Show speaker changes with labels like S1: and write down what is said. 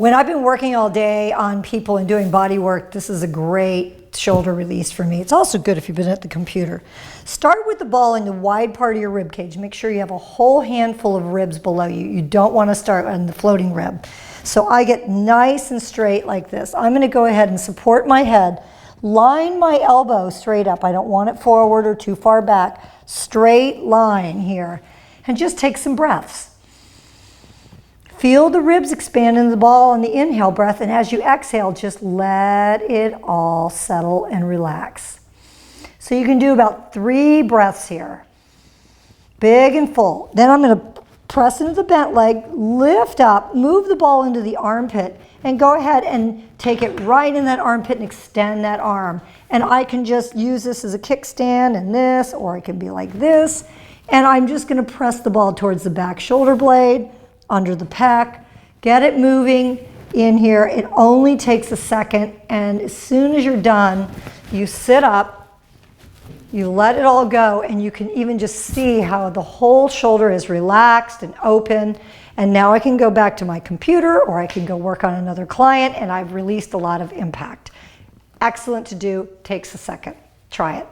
S1: When I've been working all day on people and doing body work, this is a great shoulder release for me. It's also good if you've been at the computer. Start with the ball in the wide part of your rib cage. Make sure you have a whole handful of ribs below you. You don't want to start on the floating rib. So I get nice and straight like this. I'm going to go ahead and support my head. Line my elbow straight up. I don't want it forward or too far back. Straight line here. And just take some breaths. Feel the ribs expand into the ball on the inhale breath, and as you exhale, just let it all settle and relax. So you can do about 3 breaths here. Big and full. Then I'm going to press into the bent leg, lift up, move the ball into the armpit, and go ahead and take it right in that armpit and extend that arm. And I can just use this as a kickstand and this, or it can be like this. And I'm just going to press the ball towards the back shoulder blade, under the pec, get it moving in here. It only takes a second, and as soon as you're done, you sit up, you let it all go, and you can even just see how the whole shoulder is relaxed and open. And now I can go back to my computer, or I can go work on another client, and I've released a lot of impact. Excellent to do, takes a second. Try it.